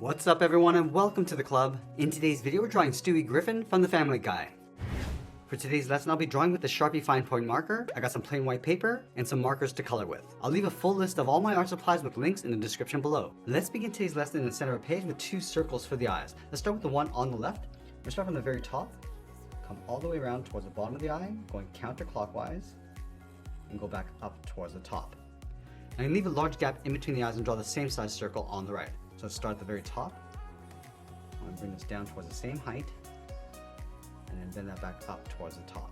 What's up everyone and welcome to the club. In today's video we're drawing Stewie Griffin from the Family Guy. For today's lesson I'll be drawing with the Sharpie fine point marker. I got some plain white paper and some markers to color with. I'll leave a full list of all my art supplies with links in the description below. Let's begin today's lesson in the center of the page with two circles for the eyes. Let's start with the one on the left. We'll start from the very top, come all the way around towards the bottom of the eye, going counterclockwise, and go back up towards the top. And leave a large gap in between the eyes and draw the same size circle on the right. So let's start at the very top. I'm going to bring this down towards the same height and then bend that back up towards the top.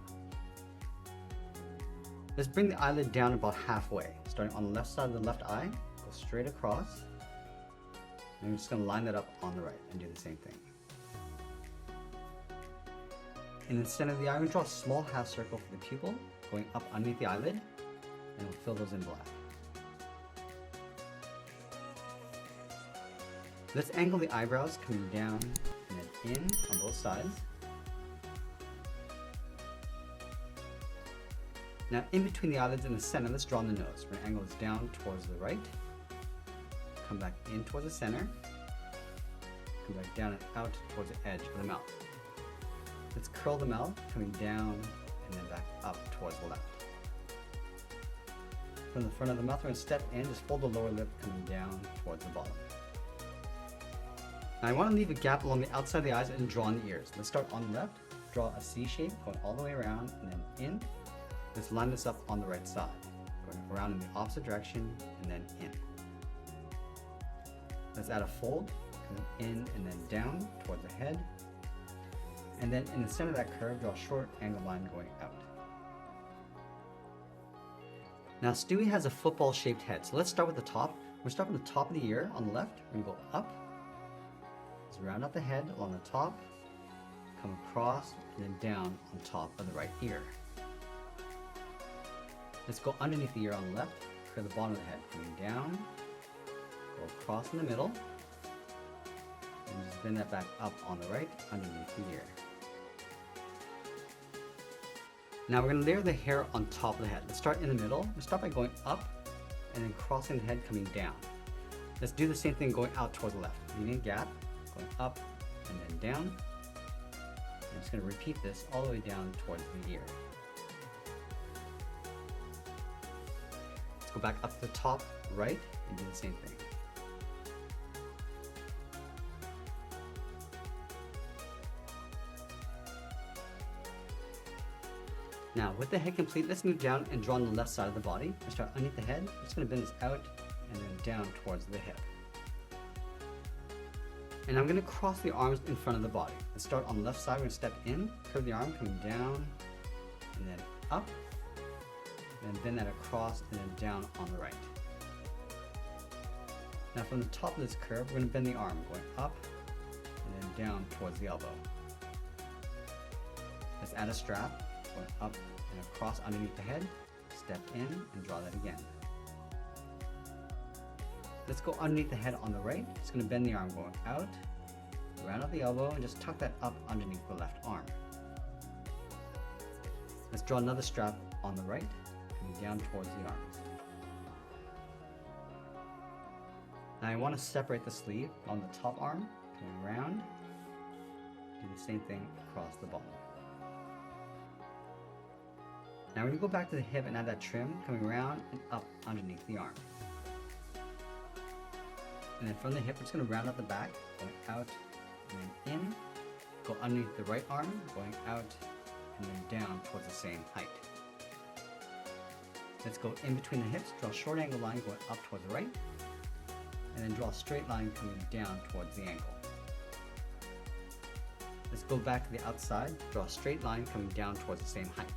Let's bring the eyelid down about halfway. Starting on the left side of the left eye, go straight across. And we're just going to line that up on the right and do the same thing. In the center of the eye, we're going to draw a small half circle for the pupil, going up underneath the eyelid, and we'll fill those in black. Let's angle the eyebrows coming down and then in on both sides. Now in between the eyelids in the center, let's draw on the nose. We're going to angle this down towards the right, come back in towards the center, come back down and out towards the edge of the mouth. Let's curl the mouth coming down and then back up towards the left. From the front of the mouth, we're going to step in, just fold the lower lip coming down towards the bottom. Now I want to leave a gap along the outside of the eyes and draw on the ears. Let's start on the left, draw a C shape going all the way around and then in. Let's line this up on the right side, going around in the opposite direction and then in. Let's add a fold, coming in and then down towards the head. And then in the center of that curve, draw a short angle line going out. Now Stewie has a football shaped head, so let's start with the top. We'll start from the top of the ear on the left, we're going to go up. Let's round out the head along the top, come across, and then down on top of the right ear. Let's go underneath the ear on the left, curve the bottom of the head, coming down, go across in the middle, and just bend that back up on the right, underneath the ear. Now we're going to layer the hair on top of the head. Let's start in the middle. We'll start by going up, and then crossing the head, coming down. Let's do the same thing going out towards the left, leaving a gap, going up and then down. I'm just going to repeat this all the way down towards the ear. Let's go back up to the top right and do the same thing. Now with the head complete, let's move down and draw on the left side of the body. We'll start underneath the head. I'm just going to bend this out and then down towards the hip. And I'm going to cross the arms in front of the body. Let's start on the left side. We're going to step in, curve the arm, coming down, and then up, and then bend that across, and then down on the right. Now from the top of this curve, we're going to bend the arm, going up, and then down towards the elbow. Let's add a strap, going up and across underneath the head, step in, and draw that again. Let's go underneath the head on the right. It's going to bend the arm going out, round out the elbow, and just tuck that up underneath the left arm. Let's draw another strap on the right, coming down towards the arms. Now I want to separate the sleeve on the top arm, coming around, do the same thing across the bottom. Now we're going to go back to the hip and add that trim, coming around and up underneath the arm. And then from the hip, we're just going to round out the back, going out and then in, go underneath the right arm, going out and then down towards the same height. Let's go in between the hips, draw a short angle line going up towards the right, and then draw a straight line coming down towards the ankle. Let's go back to the outside, draw a straight line coming down towards the same height.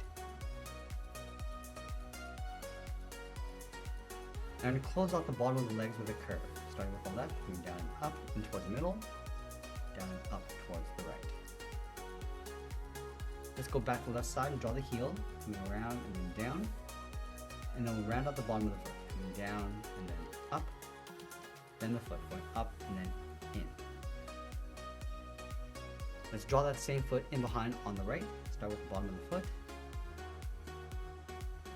Now I'm going to close out the bottom of the legs with a curve. Starting with the left, coming down and up and towards the middle, down and up towards the right. Let's go back to the left side and draw the heel, coming around and then down. And then we'll round out the bottom of the foot, coming down and then up, then the foot going up and then in. Let's draw that same foot in behind on the right. Start with the bottom of the foot,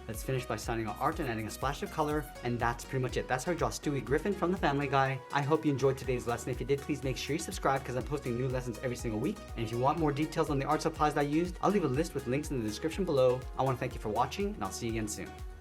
Let's finish by signing our art and adding a splash of color, and that's pretty much it. That's how I draw Stewie Griffin from the Family Guy. I hope you enjoyed today's lesson. If you did, please make sure you subscribe because I'm posting new lessons every single week. And if you want more details on the art supplies that I used, I'll leave a list with links in the description below. I want to thank you for watching, and I'll see you again soon.